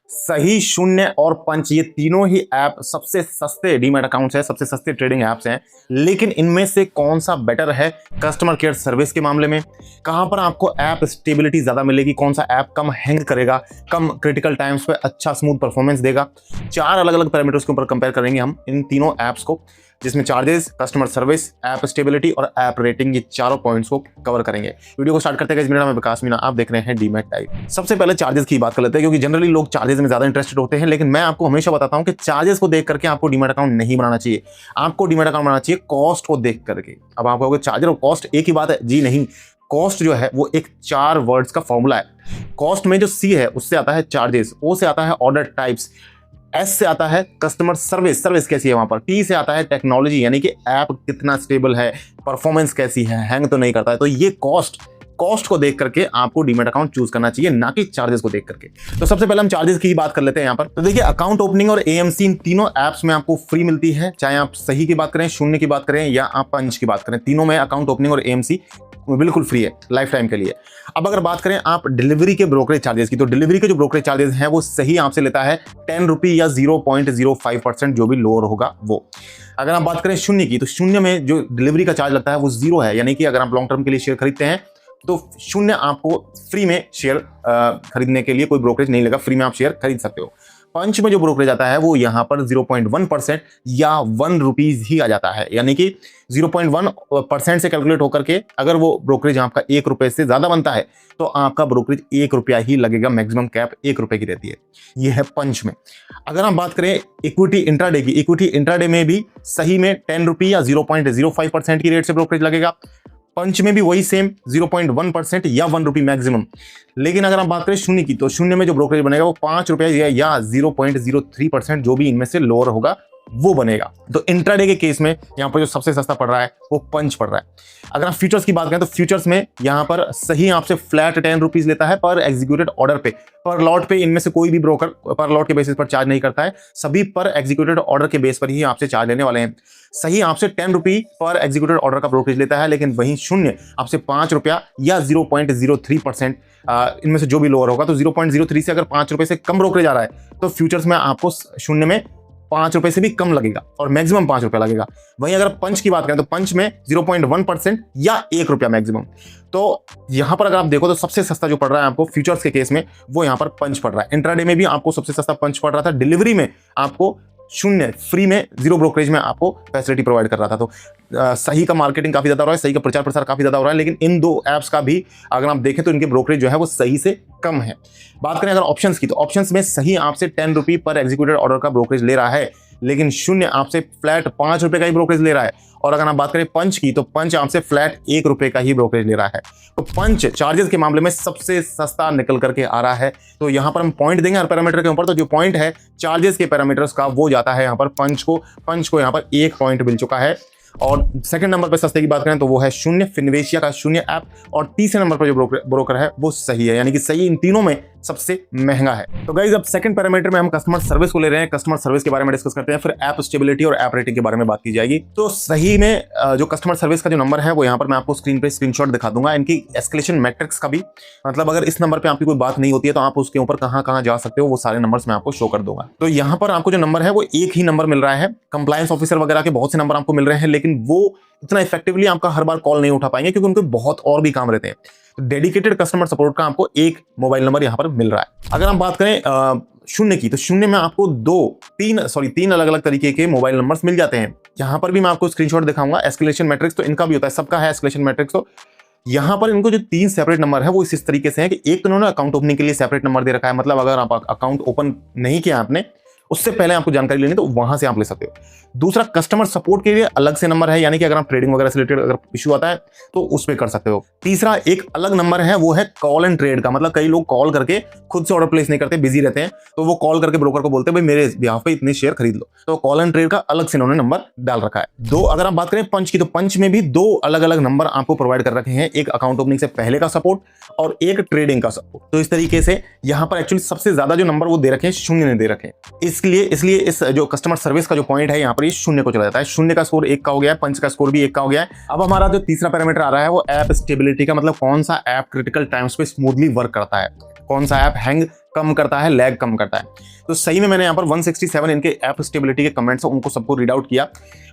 सही, शून्य और पंच ये तीनों ही ऐप सबसे सस्ते डीमैट अकाउंट्स हैं, सबसे सस्ते ट्रेडिंग ऐप्स हैं। लेकिन इनमें से कौन सा बेटर है कस्टमर केयर सर्विस के मामले में? कहां पर आपको ऐप स्टेबिलिटी ज्यादा मिलेगी? कौन सा ऐप कम हैंग करेगा, कम क्रिटिकल टाइम्स पे अच्छा स्मूथ परफॉर्मेंस देगा? 4 अलग अलग पैरामीटर्स के ऊपर कंपेयर करेंगे हम इन तीनों ऐप्स को, जिसमें charges, customer service, app stability और ऐप रेटिंग, ये चारों पॉइंट्स को कवर करेंगे। वीडियो को स्टार्ट करते हैं। मेरा नाम है विकास मीना, आप देख रहे हैं डीमैट टाइप। सबसे पहले चार्जेस की बात कर लेते हैं, क्योंकि जनरली लोग चार्जेस में ज्यादा इंटरेस्टेड होते हैं, लेकिन मैं आपको हमेशा बताता हूं कि चार्जेस को देख करके आपको डीमैट अकाउंट नहीं बनाना चाहिए। आपको डीमैट अकाउंट बनाना चाहिए कॉस्ट को देख करके। अब आप कहोगे चार्जर और कॉस्ट एक ही बात है? जी नहीं, कॉस्ट जो है वो एक 4 वर्ड्स का फॉर्मूला है। कॉस्ट में जो सी है उससे आता है चार्जेस, ओ से आता है ऑर्डर टाइप्स, एस से आता है कस्टमर सर्विस, सर्विस कैसी है वहां पर, टी से आता है टेक्नोलॉजी यानी कि ऐप कितना स्टेबल है, परफॉर्मेंस कैसी है, हैंग तो नहीं करता है। तो ये कॉस्ट को देख करके आपको डीमैट अकाउंट चूज करना चाहिए, ना कि चार्जेस को देख करके। तो सबसे पहले हम चार्जेस की ही बात कर लेते हैं यहाँ पर। तो देखिए, अकाउंट ओपनिंग और एएमसी इन तीनों एप्स में आपको फ्री मिलती है, चाहे आप सही की बात करें, शून्य की बात करें या आप पंच की बात करें, तीनों में अकाउंट ओपनिंग और एएमसी बिल्कुल फ्री है लाइफ टाइम के लिए। अब अगर बात करें आप डिलीवरी के ब्रोकरेज चार्जेस की, तो डिलीवरी के जो ब्रोकरेज चार्जेस हैं वो सही आपसे लेता है 10 रुपये या 0.05%, जो भी लोअर होगा वो। अगर आप बात करें शून्य की, तो शून्य में जो डिलीवरी का चार्ज लगता है वो 0 है, यानी कि अगर आप लॉन्ग टर्म के लिए शेयर खरीदते हैं तो शून्य आपको फ्री में शेयर खरीदने के लिए कोई ब्रोकरेज नहीं लगा, फ्री में आप शेयर खरीद सकते हो। पंच में जो ब्रोकरेज आता है वो यहाँ पर 0.1% या 1 रुपीज ही आ जाता है, यानी कि 0.1% से कैलकुलेट होकर के अगर वो ब्रोकरेज आपका 1 रुपए से ज्यादा बनता है तो आपका ब्रोकरेज 1 रुपया ही लगेगा, मैक्सिमम कैप 1 रुपए की रहती है। ये है पंच में। अगर हम बात करें इक्विटी इंट्राडे की, इक्विटी इंट्राडे में भी सही में 10 रुपये या 0.05% की रेट से ब्रोकरेज लगेगा। पंच में भी वही सेम 0.1% या 1 रुपी मैक्सिमम। लेकिन अगर हम बात करें शून्य की, तो शून्य में जो ब्रोकरेज बनेगा वो 5 रुपए या 0.03%, जो भी इनमें से लोअर होगा वो बनेगा। तो इंट्राडे के केस में यहाँ पर जो सबसे सस्ता पड़ रहा है वो पंच पड़ रहा है। अगर आप फ्यूचर्स की बात करें तो फ्यूचर्स में यहाँ पर सही आपसे फ्लैट 10 रुपीज लेता है पर एग्जीक्यूटेड ऑर्डर पे। पर लॉट पे इनमें से कोई भी ब्रोकर पर लॉट के बेसिस पर चार्ज नहीं करता है, सभी पर एग्जीक्यूटेड ऑर्डर के बेस पर ही आपसे चार्ज लेने वाले हैं। सही आपसे 10 रुपये पर एग्जीक्यूटेड ऑर्डर का ब्रोकरेज लेता है, लेकिन वहीं शून्य आपसे 5 रुपया या 0.03%, इनमें से जो भी लोअर होगा। तो 0.03 से अगर 5 रुपए से कम ब्रोकरेज आ रहा है तो फ्यूचर्स में आपको शून्य में 5 रुपए से भी कम लगेगा और मैक्सिमम 5 रुपया लगेगा। वहीं अगर पंच की बात करें तो पंच में 0.1% या 1 रुपया मैक्सिमम। तो यहां पर अगर आप देखो तो सबसे सस्ता जो पड़ रहा है आपको फ्यूचर्स के केस में वो यहां पर पंच पड़ रहा है। इंट्राडे में भी आपको सबसे सस्ता पंच पड़ रहा था, डिलीवरी में आपको शून्य फ्री में 0 ब्रोकरेज में आपको फैसिलिटी प्रोवाइड कर रहा था। तो सही का मार्केटिंग काफी ज्यादा हो रहा है, सही का प्रचार प्रसार काफी ज्यादा हो रहा है, लेकिन इन दो ऐप्स का भी अगर आप देखें तो इनके ब्रोकरेज जो है वो सही से कम है। बात करें अगर ऑप्शंस की, तो ऑप्शंस में सही आपसे 10 रुपये पर एग्जीक्यूटेड ऑर्डर का ब्रोकरेज ले रहा है, लेकिन शून्य आपसे फ्लैट 5 रुपए का ही ब्रोकरेज ले रहा है। और अगर आप बात करें पंच की, तो पंच आपसे फ्लैट 1 रुपए का ही ब्रोकरेज ले रहा है। तो पंच चार्जेस के मामले में सबसे सस्ता निकल करके आ रहा है। तो यहां पर हम पॉइंट देंगे हर पैरामीटर के ऊपर, तो जो पॉइंट है चार्जेस के पैरामीटर्स का वो जाता है यहां पर पंच को यहां पर 1 पॉइंट मिल चुका है। और सेकंड नंबर पर सस्ते की बात करें तो वो है शून्य, फिनवेशिया का शून्य ऐप। और तीसरे नंबर पर जो ब्रोकर है वो सही है, यानी कि सही इन तीनों में सबसे महंगा है। तो गाइस, अब सेकंड पैरामीटर में हम कस्टमर सर्विस को ले रहे हैं। कस्टमर सर्विस के बारे में डिस्कस करते हैं, फिर ऐप स्टेबिलिटी और ऐप रेटिंग के बारे में बात की जाएगी। तो सही में जो कस्टमर सर्विस का जो नंबर है वो यहाँ पर मैं आपको स्क्रीन पे स्क्रीनशॉट दिखा दूंगा, इनकी एस्केलेशन मैट्रिक्स का भी। मतलब अगर इस नंबर पे आपकी कोई बात नहीं होती है तो आप उसके ऊपर कहां जा सकते हो, वो सारे नंबर्स मैं आपको शो कर दूंगा। तो यहाँ पर आपको जो नंबर है वो एक ही नंबर मिल रहा है। कंप्लायंस ऑफिसर वगैरह के बहुत से नंबर आपको मिल रहे हैं, लेकिन वो इतना इफेक्टिवली आपका हर बार कॉल नहीं उठा पाएंगे, क्योंकि उनको बहुत और भी काम रहते हैं। तो डेडिकेटेड कस्टमर सपोर्ट का आपको एक मोबाइल नंबर यहाँ पर मिल रहा है। अगर हम बात करें शून्य की, तो शून्य में आपको तीन अलग अलग तरीके के मोबाइल नंबर्स मिल जाते हैं। यहाँ पर भी मैं आपको स्क्रीनशॉट दिखाऊंगा। एस्केलेशन मैट्रिक्स तो इनका भी होता है, सबका है एस्केलेशन मैट्रिक्स। तो यहाँ पर इनको जो 3 सेपरेट नंबर है वो इस तरीके से है कि एक तो उन्होंने अकाउंट ओपनिंग के लिए सेपरेट नंबर दे रखा है, मतलब अगर आप अकाउंट ओपन नहीं किया आपने, उससे पहले आपको जानकारी लेनी तो वहां से आप ले सकते हो। दूसरा, कस्टमर सपोर्ट के लिए अलग से नंबर है, यानी कि अगर आप ट्रेडिंग वगैरह से रिलेटेड अगर इशू आता है तो उस पर कर सकते हो। तीसरा, एक अलग नंबर है, वो है कॉल एंड ट्रेड का। मतलब कई लोग कॉल करके खुद से ऑर्डर प्लेस नहीं करते, बिजी रहते हैं, तो वो कॉल करके ब्रोकर को बोलते हैं भाई मेरे बिहाफ पे इतने शेयर खरीद लो। तो कॉल एंड ट्रेड का अलग से इन्होंने नंबर डाल रखा है। दो, अगर आप बात करें पंच की, तो पंच में भी 2 अलग अलग नंबर आपको प्रोवाइड कर रखे हैं, एक अकाउंट ओपनिंग से पहले का सपोर्ट और एक ट्रेडिंग का सपोर्ट। तो इस तरीके से यहाँ पर एक्चुअली सबसे ज्यादा जो नंबर वो दे रखे हैं शून्य ने दे रखे हैं। इसलिए इस जो कस्टमर सर्विस का जो पॉइंट है यहाँ पर ये शून्य को चला जाता है। शून्य का स्कोर 1 का हो गया है, पंच का स्कोर भी 1 का हो गया है। अब हमारा जो तीसरा पैरामीटर आ रहा है वो ऐप स्टेबिलिटी का, मतलब कौन सा ऐप क्रिटिकल टाइम्स पे स्मूथली वर्क करता है, कौन सा ऐप हैंग कम करता है, लैग कम करता है। तो सही में मैंने यहाँ पर 167 इनके ऐप स्टेबिलिटी के कमेंट्स हैं, उनको सबको रीड आउट किया।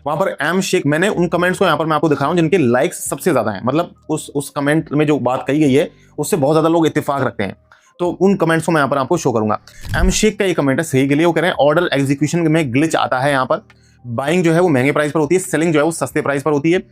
वहाँ पर एम शेख, मैंने उन कमेंट्स को यहाँ पर मैं आपको दिखा रहा हूँ जिनके लाइक्स सबसे ज़्यादा हैं, मतलब उस कमेंट में जो बात कही गई है उससे बहुत ज़्यादा लोग इत्तेफाक रखते हैं, तो उन कमेंट्स को मैं यहाँ पर आपको शो करूंगा। एम शेख का ये कमेंट है सही के लिए, वो कह रहे हैं ऑर्डर एग्जीक्यूशन में ग्लिच आता है, यहाँ पर बाइंग जो है वो महंगे प्राइस पर होती है, सेलिंग जो है वो सस्ते प्राइस पर होती है।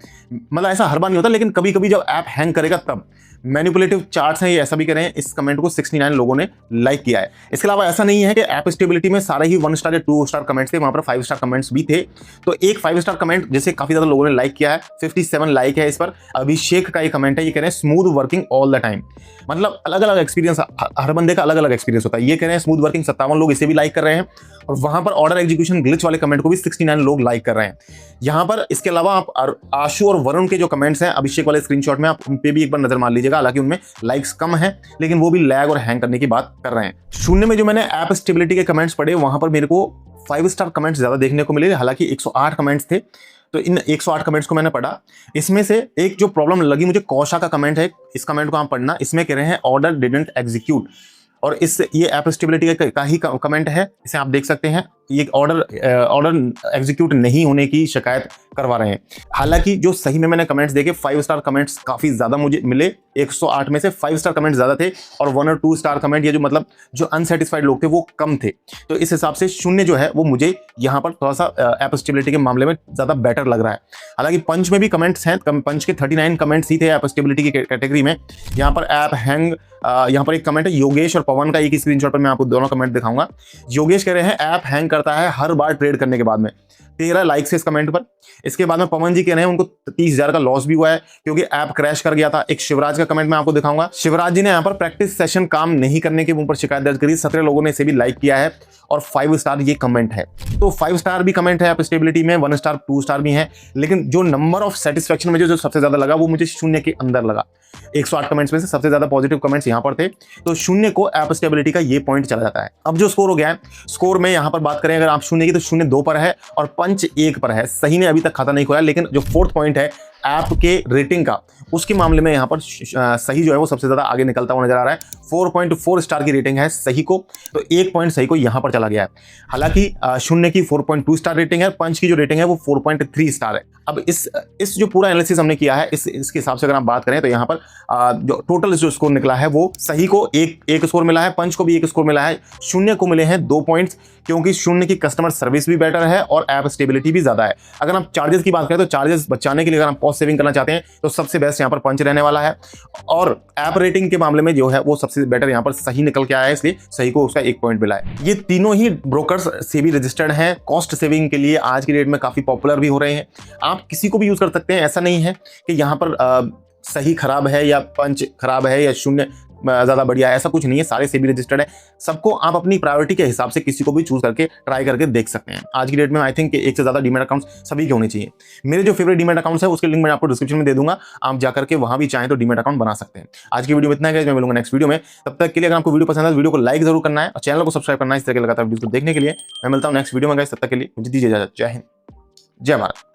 मतलब ऐसा हर बार नहीं होता, लेकिन कभी कभी जब ऐप हैंग करेगा तब। मैनिपुलेटिव चार्ट्स हैं, ये ऐसा भी कह रहे हैं। इस कमेंट को 69 लोगों ने लाइक किया है। इसके अलावा ऐसा नहीं है कि ऐप स्टेबिलिटी में सारे ही 1 स्टार या 2 स्टार कमेंट्स थे, वहां पर 5 स्टार कमेंट्स भी थे। तो एक 5 स्टार कमेंट जैसे काफी ज्यादा लोगों ने लाइक किया है, 57 लाइक है इस पर। अभिषेक का ये कमेंट है, ये कह रहे हैं smooth working all the time. मतलब अलग अलग एक्सपीरियंस, हर बंदे का अलग अलग एक्सपीरियंस होता है। ये कह रहे हैं स्मूथ वर्किंग, 57 लोग इसे भी लाइक कर रहे हैं। और वहां पर ऑर्डर एग्जीक्यूशन ग्लिच वाले कमेंट को भी 69 लोग लाइक कर रहे हैं यहाँ पर। इसके अलावा आप आशु और वरुण के जो कमेंट्स हैं अभिषेक वाले स्क्रीनशॉट में, आप उन पे भी एक बार नजर मार लीजिएगा। हालांकि उनमें लाइक्स कम है, लेकिन वो भी लैग और हैंग करने की बात कर रहे हैं। शून्य में जो मैंने ऐप स्टेबिलिटी के कमेंट्स पढ़े, वहां पर मेरे को 5 स्टार कमेंट्स ज्यादा देखने को मिले। हालांकि 108 कमेंट्स थे, तो इन 108 कमेंट्स को मैंने पढ़ा। इसमें से एक जो प्रॉब्लम लगी मुझे, कौशा का कमेंट है, इस कमेंट को आप पढ़ना। इसमें कह रहे हैं ऑर्डर डिडंट एग्जीक्यूट, और इस ये ऐप स्टेबिलिटी का ही कमेंट है। इसे आप देख सकते हैं, ये ऑर्डर एग्जीक्यूट नहीं होने की शिकायत करवा रहे हैं। हालांकि जो सही में मैंने कमेंट्स देखे, 5 स्टार कमेंट्स काफी ज्यादा मुझे मिले। 108 में से 5 स्टार कमेंट्स ज्यादा थे, और 1 और 2 स्टार कमेंट, ये जो मतलब जो अनसेटिस्फाइड लोग थे वो कम थे। तो इस हिसाब से शून्य जो है वो मुझे यहाँ पर थोड़ा सा ऐप स्टेबिलिटी के मामले में ज्यादा बेटर लग रहा है। हालांकि पंच में भी कमेंट्स हैं, पंच के 39 कमेंट्स ही थे ऐप स्टेबिलिटी की कैटेगरी में। यहाँ पर ऐप हैंग, यहाँ पर एक कमेंट है योगेश और पवन का, एक स्क्रीनशॉट पर मैं आपको दोनों कमेंट दिखाऊंगा। योगेश कह रहे हैं ऐप हैंग करता है हर बार ट्रेड करने के बाद में, 13 लाइक्स है इस कमेंट पर। इसके बाद में पवन जी कह रहे हैं उनको 30,000 का लॉस भी हुआ है क्योंकि ऐप क्रैश कर गया था। एक शिवराज का कमेंट मैं आपको दिखाऊंगा। शिवराज जी ने यहाँ पर प्रैक्टिस सेशन काम नहीं करने के ऊपर शिकायत दर्ज करी। 17 लोगों ने इसे भी लाइक किया है, और 5 स्टार ये कमेंट है। तो 5 स्टार भी कमेंट है ऐप स्टेबिलिटी में, 1 स्टार 2 स्टार भी है। लेकिन जो नंबर ऑफ सेटिस्फेक्शन में जो सबसे ज्यादा लगा वो मुझे शून्य के अंदर लगा। 108 कमेंट्स में से सबसे ज्यादा पॉजिटिव कमेंट्स यहाँ पर थे, तो शून्य को ऐप स्टेबिलिटी का ये पॉइंट चला जाता है। अब जो स्कोर हो गया है, स्कोर में यहाँ पर बात करें अगर आप शून्य की, तो शून्य 2 पर है और पंच 1 पर है। सही ने अभी तक खाता नहीं खोला, लेकिन जो 4th पॉइंट है ऐप के रेटिंग का, उसके मामले में यहाँ पर सही जो है वो सबसे ज्यादा आगे निकलता हुआ नजर आ रहा है। 4.4 स्टार की रेटिंग है सही को, तो 1 पॉइंट सही को यहाँ पर चला गया है। हालांकि शून्य की 4.2 स्टार रेटिंग है, पंच की जो रेटिंग है वो 4.3 स्टार है। अब इस जो पूरा एनालिसिस हमने किया है, इसके हिसाब से अगर आप बात करें तो यहाँ पर जो टोटल जो स्कोर निकला है वो सही को एक स्कोर मिला है, पंच को भी 1 स्कोर मिला है, शून्य को मिले हैं 2 पॉइंट्स, क्योंकि शून्य की कस्टमर सर्विस भी बेटर है और ऐप स्टेबिलिटी भी ज्यादा है। अगर आप चार्जेस की बात करें तो चार्जेस बचाने के लिए अगर आप कॉस्ट सेविंग करना चाहते हैं तो सबसे बेस्ट यहाँ पर पंच रहने वाला है। और ऐप रेटिंग के मामले में जो है वो सबसे बेटर यहाँ पर सही निकल के आया है, इसलिए सही को उसका 1 पॉइंट मिला है। ये तीनों ही ब्रोकर्स सेबी रजिस्टर्ड हैं, कॉस्ट सेविंग के लिए आज की डेट में काफी पॉपुलर भी हो रहे हैं। आप किसी को भी यूज कर सकते हैं, ऐसा नहीं है कि यहाँ पर सही खराब है या पंच खराब है या शून्य ज्यादा बढ़िया है, ऐसा कुछ नहीं है। सारे सेबी रजिस्टर्ड है, सबको आप अपनी प्रायोरिटी के हिसाब से किसी को भी चूज करके ट्राई करके देख सकते हैं। आज की डेट में आई थिंक एक से ज्यादा डीमैट अकाउंट्स सभी के होने चाहिए। मेरे जो फेवरेट डीमैट अकाउंट्स है उसके लिंक मैं आपको डिस्क्रिप्शन में दे दूंगा, आप जाकर के वहां भी चाहें तो डीमैट अकाउंट बना सकते हैं। आज की वीडियो में इतना है, मैं मिलूंगा नेक्स्ट वीडियो में। तब तक के लिए अगर आपको वीडियो पसंद है, वीडियो को लाइक जरूर करना है और चैनल को सब्सक्राइब करना है इस तरह के लगातार वीडियो देखने के लिए। मैं मिलता हूँ नेक्स्ट वीडियो में, तब तक के लिए मुझे दीजिए इजाजत। जय हिंद, जय भारत।